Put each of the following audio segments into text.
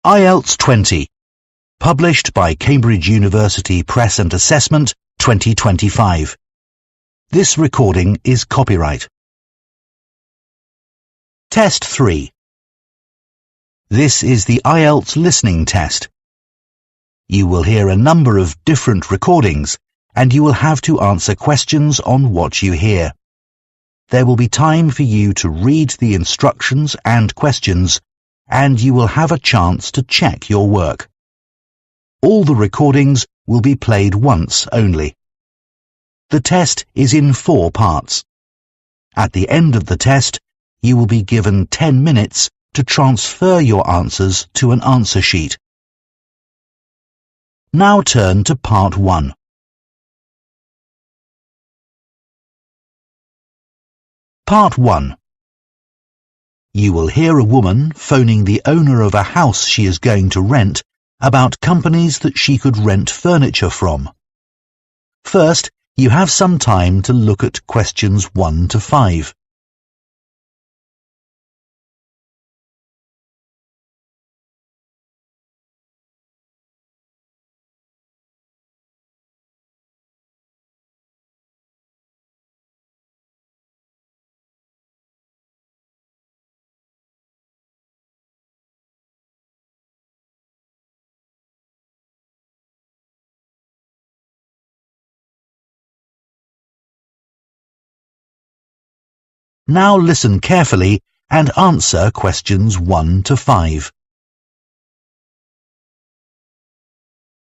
IELTS 20, published by Cambridge University Press and Assessment 2025. This recording is copyright. Test 3. This is the IELTS listening test. You will hear a number of different recordings, and you will have to answer questions on what you hear. There will be time for you to read the instructions and questions, and you will have a chance to check your work. All the recordings will be played once only. The test is in 4 parts. At the end of the test, you will be given 10 minutes to transfer your answers to an answer sheet. Now turn to Part 1. Part 1. You will hear a woman phoning the owner of a house she is going to rent about companies that she could rent furniture from. First, you have some time to look at questions 1 to 5. Now listen carefully and answer questions 1 to 5.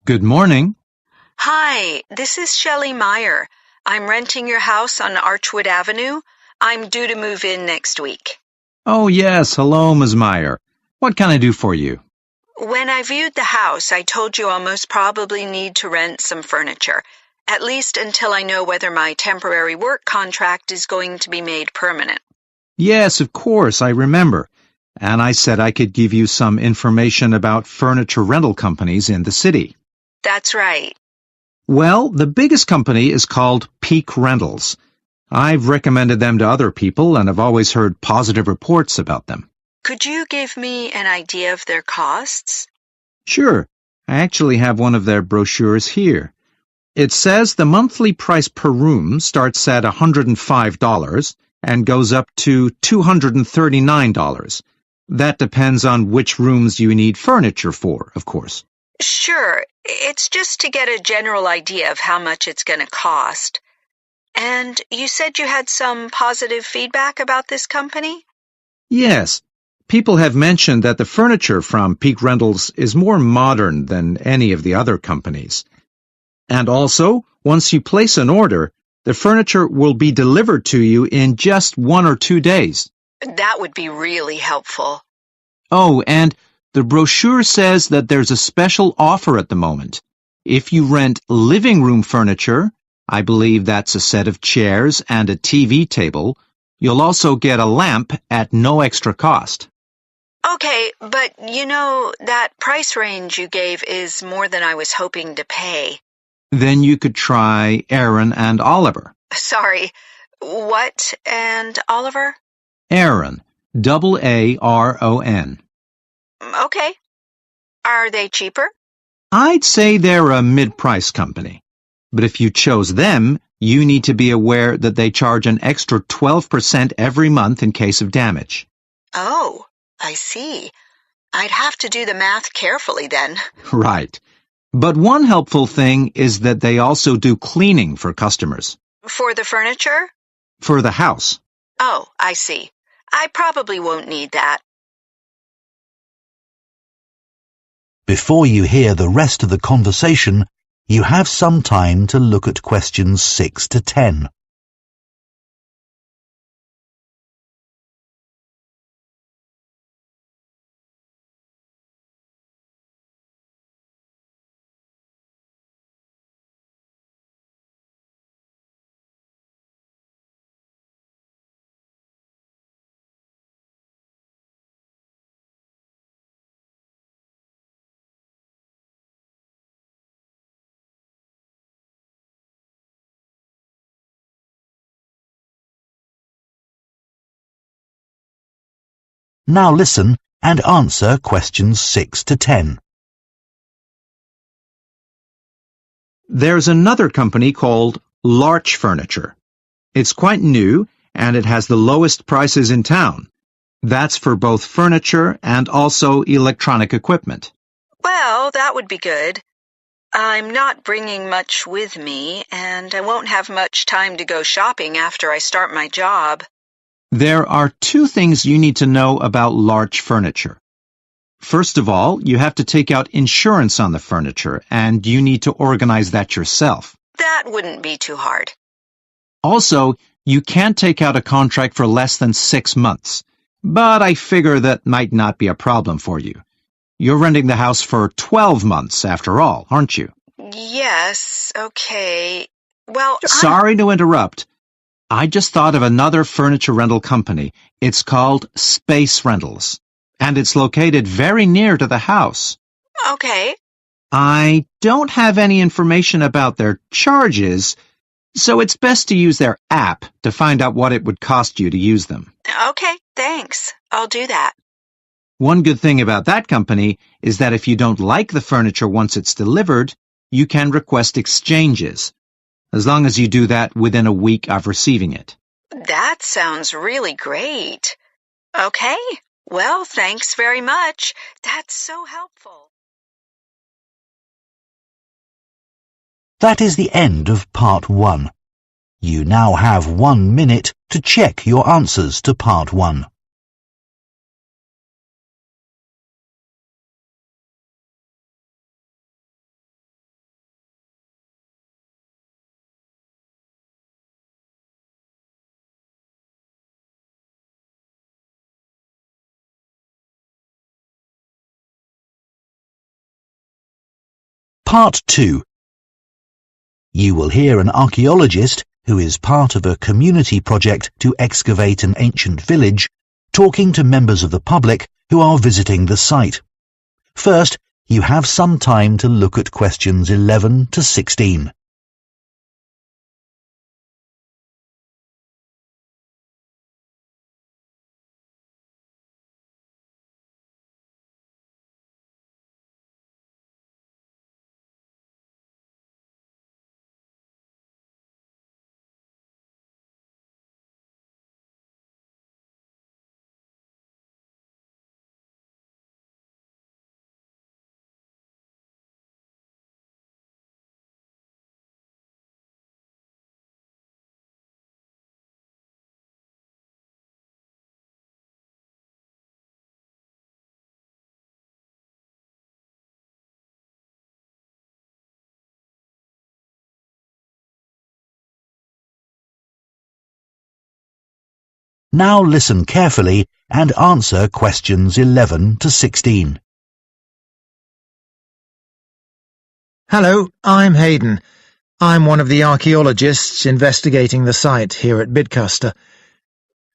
Good morning. Hi, this is Shelley Meyer. I'm renting your house on Archwood Avenue. I'm due to move in next week. Oh, yes. Hello, Ms. Meyer. What can I do for you? When I viewed the house, I told you I'll most probably need to rent some furniture, at least until I know whether my temporary work contract is going to be made permanent. Yes, of course, I remember. And I said I could give you some information about furniture rental companies in the city. That's right. Well, the biggest company is called Peak Rentals. I've recommended them to other people and have always heard positive reports about them. Could you give me an idea of their costs? Sure. I actually have one of their brochures here. It says the monthly price per room starts at $105 and goes up to $239. That depends on which rooms you need furniture for, of course. Sure. It's just to get a general idea of how much it's going to cost. And you said you had some positive feedback about this company? Yes. People have mentioned that the furniture from Peak Rentals is more modern than any of the other companies. And also, once you place an order, the furniture will be delivered to you in just 1 or 2 days. That would be really helpful. Oh, and the brochure says that there's a special offer at the moment. If you rent living room furniture, I believe that's a set of chairs and a TV table, you'll also get a lamp at no extra cost. Okay, but that price range you gave is more than I was hoping to pay. Then you could try Aaron and Oliver. Sorry, what and Oliver? Aaron, Aaron. Okay. Are they cheaper? I'd say they're a mid-price company. But if you chose them, you need to be aware that they charge an extra 12% every month in case of damage. Oh, I see. I'd have to do the math carefully then. Right. But one helpful thing is that they also do cleaning for customers. For the furniture? For the house. Oh, I see. I probably won't need that. Before you hear the rest of the conversation, you have some time to look at questions 6 to 10. Now listen and answer questions 6 to 10. There's another company called Larch Furniture. It's quite new, and it has the lowest prices in town. That's for both furniture and also electronic equipment. Well, that would be good. I'm not bringing much with me, and I won't have much time to go shopping after I start my job. There are two things you need to know about Larch Furniture. First of all, you have to take out insurance on the furniture, and you need to organize that yourself. That wouldn't be too hard. Also, you can't take out a contract for less than 6 months, but I figure that might not be a problem for you. You're renting the house for 12 months after all, aren't you? Yes, okay. Well, Sorry to interrupt. I just thought of another furniture rental company. It's called Space Rentals, and it's located very near to the house. Okay. I don't have any information about their charges, so it's best to use their app to find out what it would cost you to use them. Okay, thanks. I'll do that. One good thing about that company is that if you don't like the furniture once it's delivered, you can request exchanges, as long as you do that within a week of receiving it. That sounds really great. Okay. Well, thanks very much. That's so helpful. That is the end of part 1. You now have 1 minute to check your answers to part 1. Part 2. You will hear an archaeologist, who is part of a community project to excavate an ancient village, talking to members of the public who are visiting the site. First, you have some time to look at questions 11 to 16. Now listen carefully and answer questions 11 to 16. Hello, I'm Hayden. I'm one of the archaeologists investigating the site here at Bidcaster.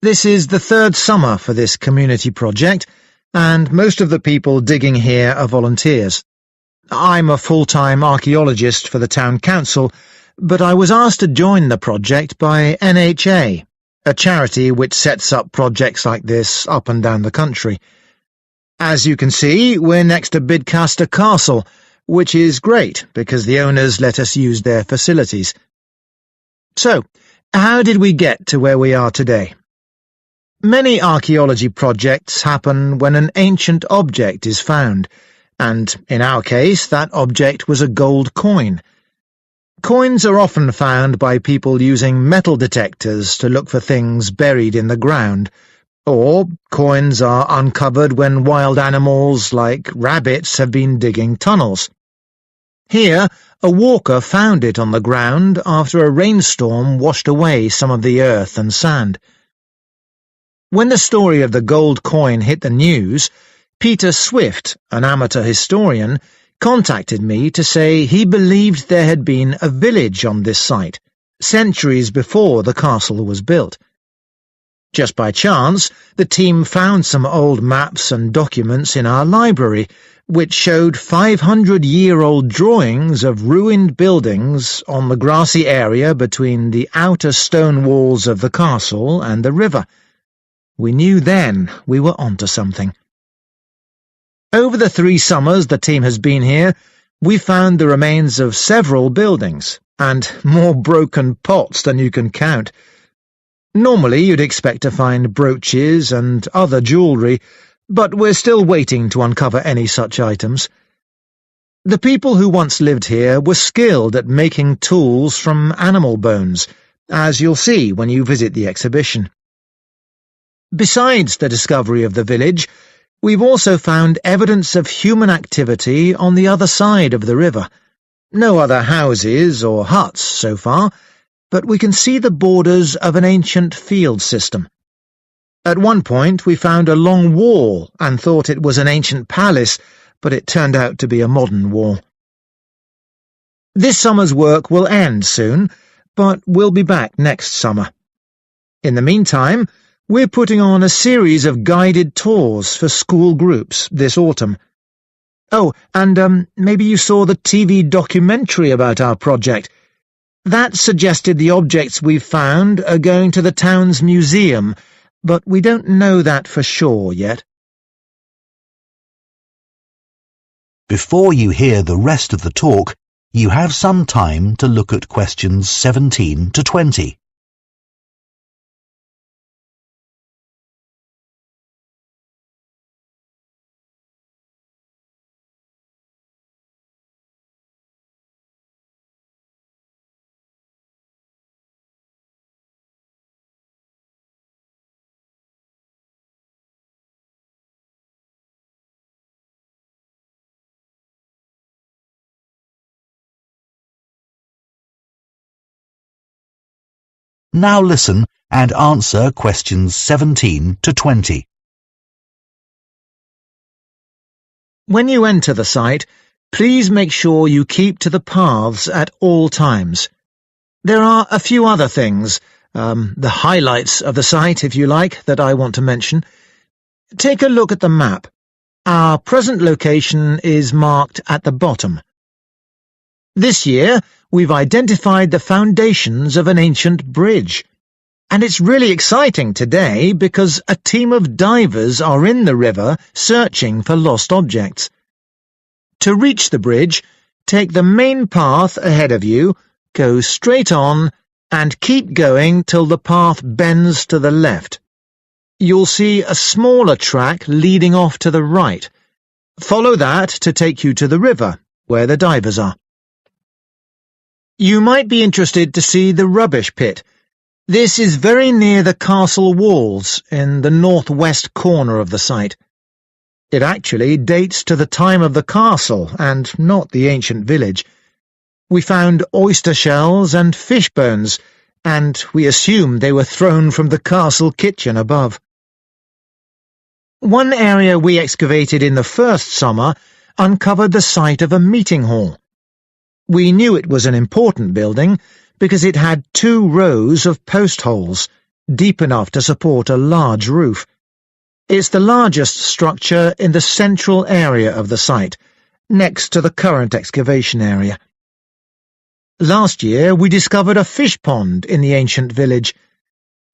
This is the 3rd summer for this community project, and most of the people digging here are volunteers. I'm a full-time archaeologist for the town council, but I was asked to join the project by NHA, a charity which sets up projects like this up and down the country. As you can see, we're next to Bidcaster Castle, which is great because the owners let us use their facilities. So, how did we get to where we are today? Many archaeology projects happen when an ancient object is found, and in our case that object was a gold coin. Coins are often found by people using metal detectors to look for things buried in the ground, or coins are uncovered when wild animals like rabbits have been digging tunnels. Here, a walker found it on the ground after a rainstorm washed away some of the earth and sand. When the story of the gold coin hit the news, Peter Swift, an amateur historian, contacted me to say he believed there had been a village on this site, centuries before the castle was built. Just by chance, the team found some old maps and documents in our library, which showed 500-year-old drawings of ruined buildings on the grassy area between the outer stone walls of the castle and the river. We knew then we were onto something. Over the 3 summers the team has been here, we found the remains of several buildings, and more broken pots than you can count. Normally you'd expect to find brooches and other jewellery, but we're still waiting to uncover any such items. The people who once lived here were skilled at making tools from animal bones, as you'll see when you visit the exhibition. Besides the discovery of the village, we've also found evidence of human activity on the other side of the river. No other houses or huts so far, but we can see the borders of an ancient field system. At one point we found a long wall and thought it was an ancient palace, but it turned out to be a modern wall. This summer's work will end soon, but we'll be back next summer. In the meantime, we're putting on a series of guided tours for school groups this autumn. Oh, and maybe you saw the TV documentary about our project. That suggested the objects we've found are going to the town's museum, but we don't know that for sure yet. Before you hear the rest of the talk, you have some time to look at questions 17 to 20. Now listen and answer questions 17 to 20. When you enter the site, please make sure you keep to the paths at all times. There are a few other things, the highlights of the site, if you like, that I want to mention. Take a look at the map. Our present location is marked at the bottom. This year, we've identified the foundations of an ancient bridge. And it's really exciting today because a team of divers are in the river searching for lost objects. To reach the bridge, take the main path ahead of you, go straight on, and keep going till the path bends to the left. You'll see a smaller track leading off to the right. Follow that to take you to the river, where the divers are. You might be interested to see the rubbish pit. This is very near the castle walls in the northwest corner of the site. It actually dates to the time of the castle and not the ancient village. We found oyster shells and fish bones, and we assumed they were thrown from the castle kitchen above. One area we excavated in the first summer uncovered the site of a meeting hall. We knew it was an important building because it had 2 rows of post holes, deep enough to support a large roof. It's the largest structure in the central area of the site, next to the current excavation area. Last year we discovered a fish pond in the ancient village.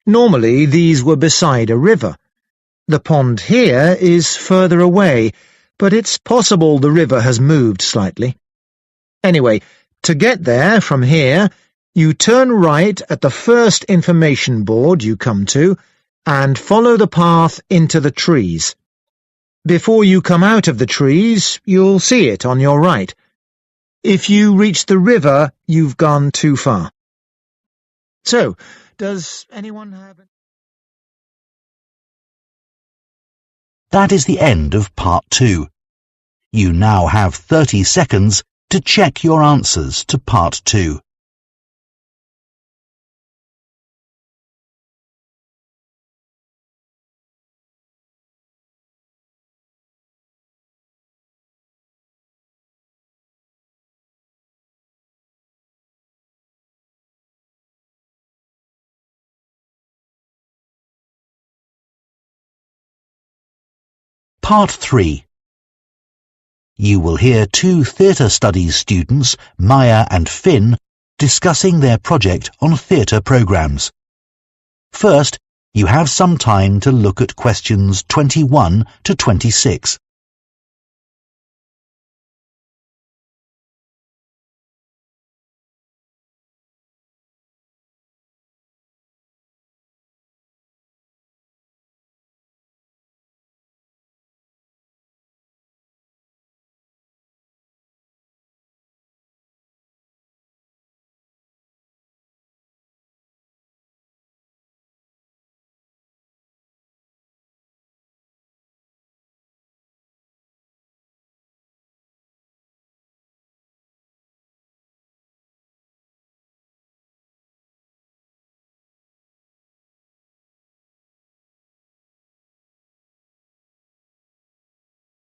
Normally these were beside a river. The pond here is further away, but it's possible the river has moved slightly. Anyway, to get there from here, you turn right at the first information board you come to and follow the path into the trees. Before you come out of the trees, you'll see it on your right. If you reach the river, you've gone too far. So, does anyone have... That is the end of part 2. You now have 30 seconds to check your answers to part 2. Part 3. You will hear 2 theatre studies students, Maya and Finn, discussing their project on theatre programmes. First, you have some time to look at questions 21 to 26.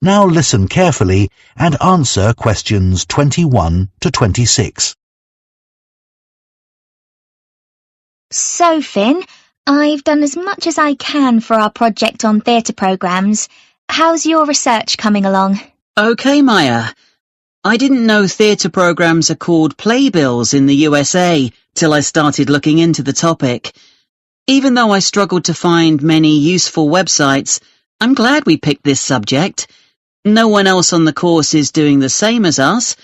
Now listen carefully and answer questions 21 to 26. So, Finn, I've done as much as I can for our project on theatre programmes. How's your research coming along? Okay, Maya. I didn't know theatre programmes are called playbills in the USA till I started looking into the topic. Even though I struggled to find many useful websites, I'm glad we picked this subject. No one else on the course is doing the same as us,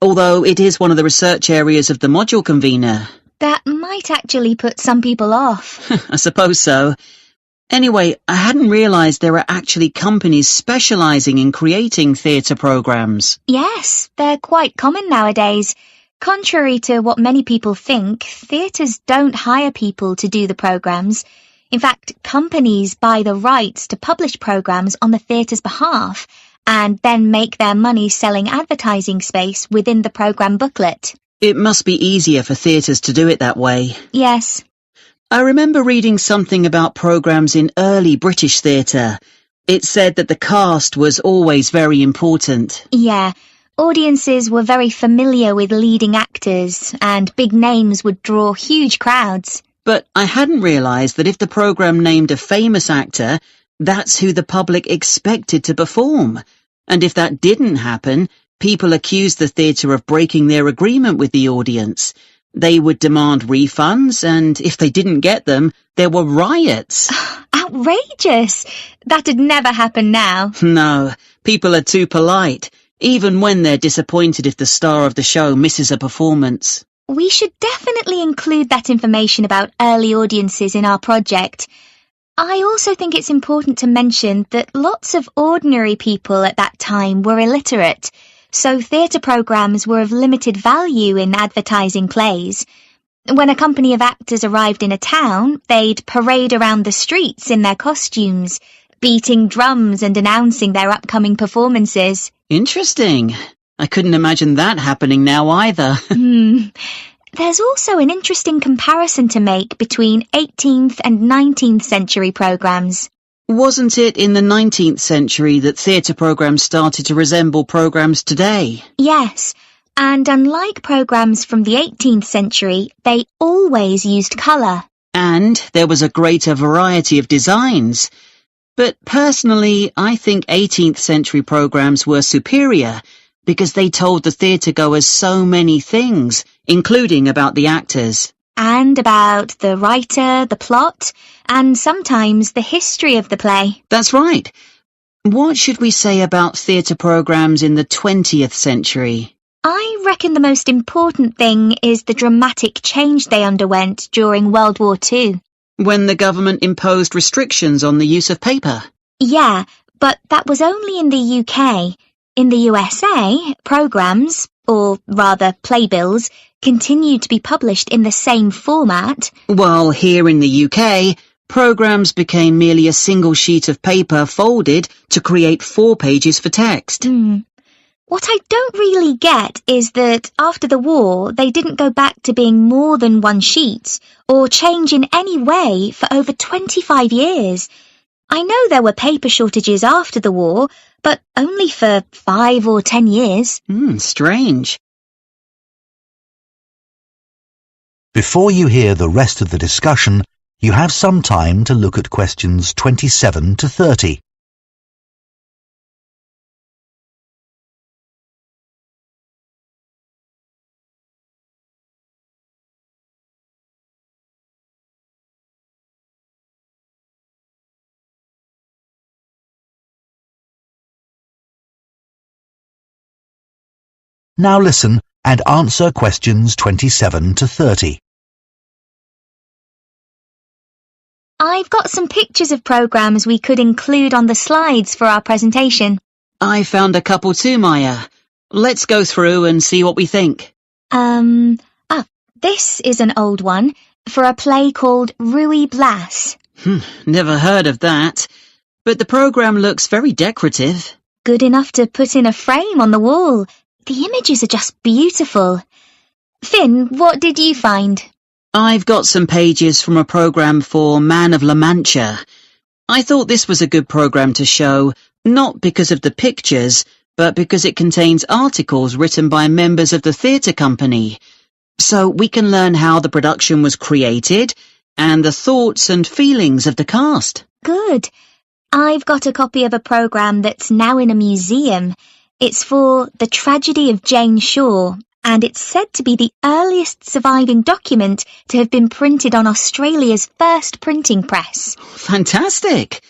although it is one of the research areas of the module convener. That might actually put some people off. I suppose so. Anyway, I hadn't realised there are actually companies specialising in creating theatre programmes. Yes, they're quite common nowadays. Contrary to what many people think, theatres don't hire people to do the programmes. In fact, companies buy the rights to publish programmes on the theatre's behalf and then make their money selling advertising space within the programme booklet. It must be easier for theatres to do it that way. Yes. I remember reading something about programmes in early British theatre. It said that the cast was always very important. Yeah, audiences were very familiar with leading actors and big names would draw huge crowds. But I hadn't realised that if the programme named a famous actor, that's who the public expected to perform. And if that didn't happen, people accused the theatre of breaking their agreement with the audience. They would demand refunds, and if they didn't get them, there were riots. Outrageous! That'd never happen now. No, people are too polite, even when they're disappointed if the star of the show misses a performance. We should definitely include that information about early audiences in our project. I also think it's important to mention that lots of ordinary people at that time were illiterate, so theatre programmes were of limited value in advertising plays. When a company of actors arrived in a town, they'd parade around the streets in their costumes, beating drums and announcing their upcoming performances. Interesting. I couldn't imagine that happening now either. There's also an interesting comparison to make between 18th and 19th century programmes. Wasn't it in the 19th century that theatre programmes started to resemble programmes today? Yes, and unlike programmes from the 18th century, they always used colour. And there was a greater variety of designs. But personally, I think 18th century programmes were superior because they told the theatre-goers so many things, including about the actors. And about the writer, the plot, and sometimes the history of the play. That's right. What should we say about theatre programmes in the 20th century? I reckon the most important thing is the dramatic change they underwent during World War II. When the government imposed restrictions on the use of paper? Yeah, but that was only in the UK. In the USA, programmes, or rather playbills, continued to be published in the same format. While here in the UK, programmes became merely a single sheet of paper folded to create 4 pages for text. What I don't really get is that after the war, they didn't go back to being more than one sheet, or change in any way for over 25 years. I know there were paper shortages after the war, but only for 5 or 10 years. Strange. Before you hear the rest of the discussion, you have some time to look at questions 27 to 30. Now listen and answer questions 27 to 30. I've got some pictures of programmes we could include on the slides for our presentation. I found a couple too, Maya. Let's go through and see what we think. This is an old one for a play called Ruy Blas. Never heard of that. But the programme looks very decorative. Good enough to put in a frame on the wall. The images are just beautiful. Finn, what did you find? I've got some pages from a programme for Man of La Mancha. I thought this was a good programme to show, Not because of the pictures, but because it contains articles written by members of the theatre company. So we can learn how the production was created and the thoughts and feelings of the cast. Good. I've got a copy of a programme that's now in a museum. It's for The Tragedy of Jane Shore, and it's said to be the earliest surviving document to have been printed on Australia's first printing press. Fantastic!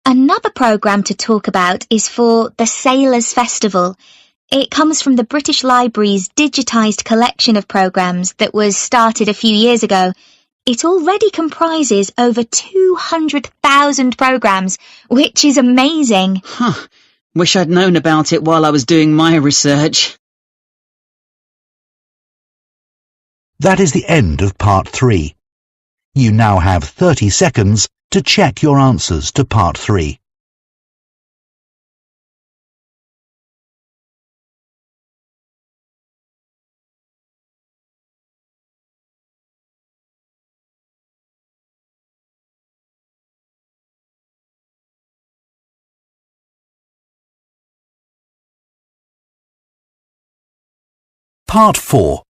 Another programme to talk about is for the Sailors' Festival. It comes from the British Library's digitised collection of programmes that was started a few years ago. It already comprises over 200,000 programmes, which is amazing. Wish I'd known about it while I was doing my research. That is the end of part 3. You now have 30 seconds to check your answers to part 3. Part 4.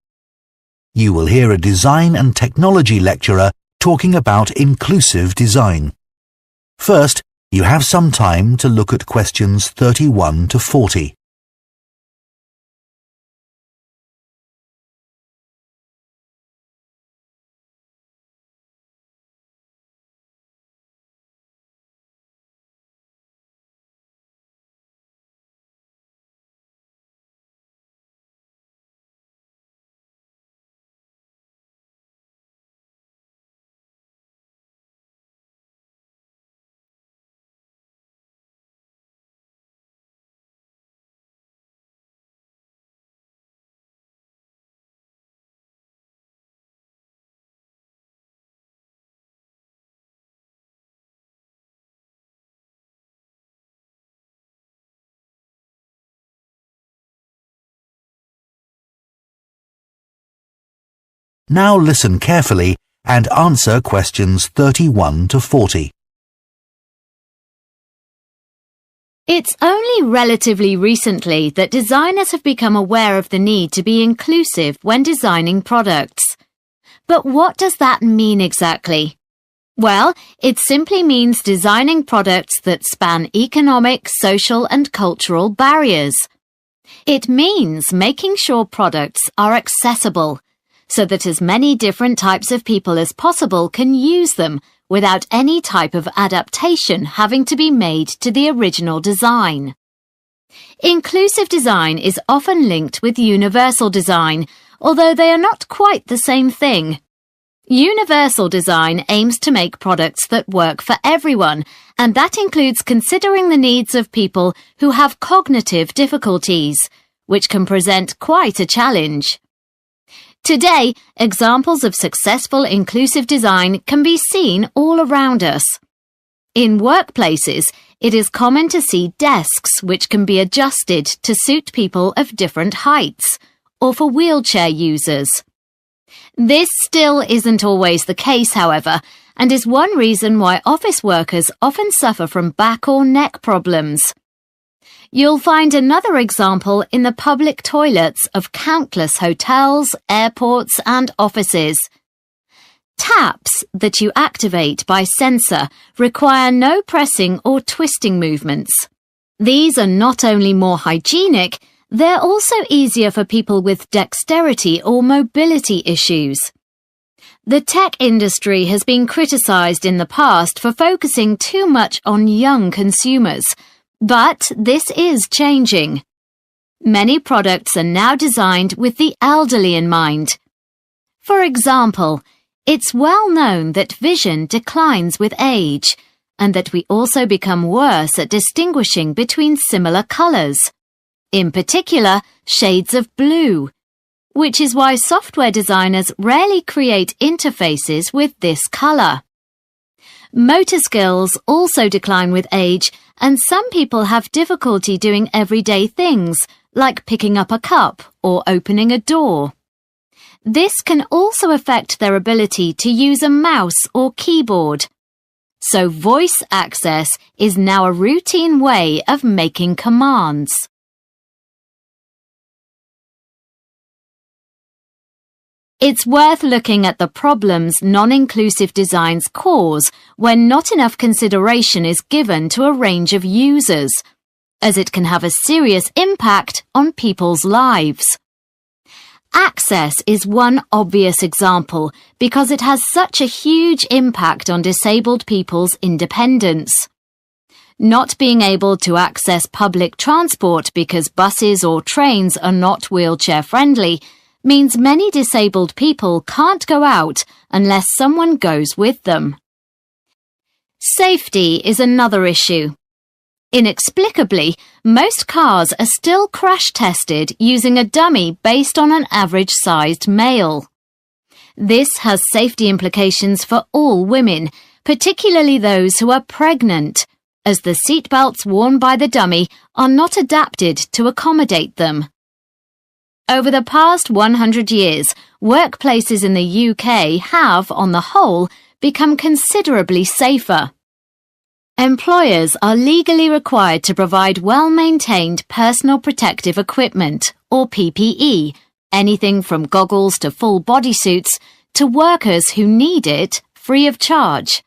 You will hear a design and technology lecturer talking about inclusive design. First, you have some time to look at questions 31 to 40. Now listen carefully and answer questions 31 to 40. It's only relatively recently that designers have become aware of the need to be inclusive when designing products. But what does that mean exactly? Well, it simply means designing products that span economic, social and cultural barriers. It means making sure products are accessible, so that as many different types of people as possible can use them without any type of adaptation having to be made to the original design. Inclusive design is often linked with universal design, although they are not quite the same thing. Universal design aims to make products that work for everyone, and that includes considering the needs of people who have cognitive difficulties, which can present quite a challenge. Today, examples of successful inclusive design can be seen all around us. In workplaces, it is common to see desks which can be adjusted to suit people of different heights, or for wheelchair users. This still isn't always the case, however, and is one reason why office workers often suffer from back or neck problems. You'll find another example in the public toilets of countless hotels, airports and offices. Taps that you activate by sensor require no pressing or twisting movements. These are not only more hygienic, they're also easier for people with dexterity or mobility issues. The tech industry has been criticized in the past for focusing too much on young consumers, but this is changing. Many products are now designed with the elderly in mind. For example, it's well known that vision declines with age, and that we also become worse at distinguishing between similar colors, in particular shades of blue, which is why software designers rarely create interfaces with this color. Motor skills also decline with age, and some people have difficulty doing everyday things, like picking up a cup or opening a door. This can also affect their ability to use a mouse or keyboard. So voice access is now a routine way of making commands. It's worth looking at the problems non-inclusive designs cause when not enough consideration is given to a range of users, as it can have a serious impact on people's lives. Access is one obvious example because it has such a huge impact on disabled people's independence. Not being able to access public transport because buses or trains are not wheelchair-friendly means many disabled people can't go out unless someone goes with them. Safety is another issue. Inexplicably, most cars are still crash-tested using a dummy based on an average-sized male. This has safety implications for all women, particularly those who are pregnant, as the seatbelts worn by the dummy are not adapted to accommodate them. Over the past 100 years, workplaces in the UK have, on the whole, become considerably safer. Employers are legally required to provide well-maintained personal protective equipment, or PPE, anything from goggles to full bodysuits, to workers who need it free of charge.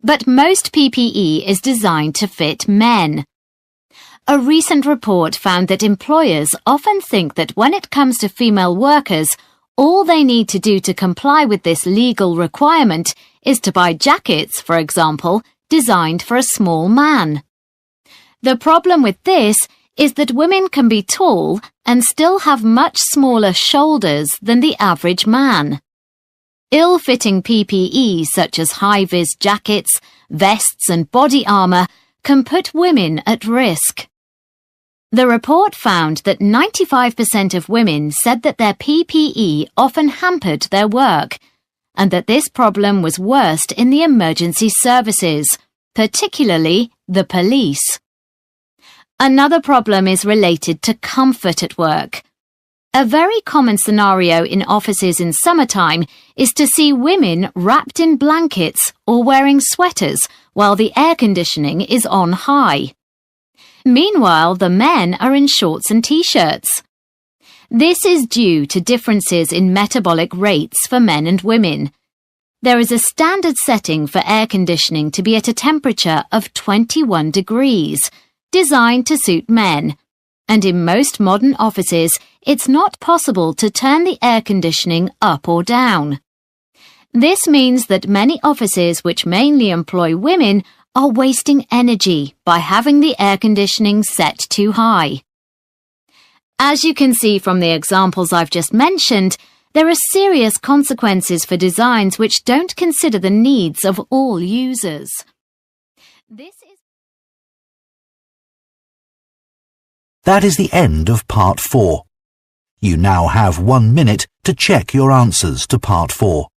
But most PPE is designed to fit men. A recent report found that employers often think that when it comes to female workers, all they need to do to comply with this legal requirement is to buy jackets, for example, designed for a small man. The problem with this is that women can be tall and still have much smaller shoulders than the average man. Ill-fitting PPE such as high-vis jackets, vests and body armour can put women at risk. The report found that 95% of women said that their PPE often hampered their work, and that this problem was worst in the emergency services, particularly the police. Another problem is related to comfort at work. A very common scenario in offices in summertime is to see women wrapped in blankets or wearing sweaters while the air conditioning is on high. Meanwhile, the men are in shorts and t-shirts. This is due to differences in metabolic rates for men and women. There is a standard setting for air conditioning to be at a temperature of 21 degrees, designed to suit men, and in most modern offices, it's not possible to turn the air conditioning up or down. This means that many offices which mainly employ women are wasting energy by having the air conditioning set too high. As you can see from the examples I've just mentioned, there are serious consequences for designs which don't consider the needs of all users. That is the end of Part 4. You now have 1 minute to check your answers to Part 4.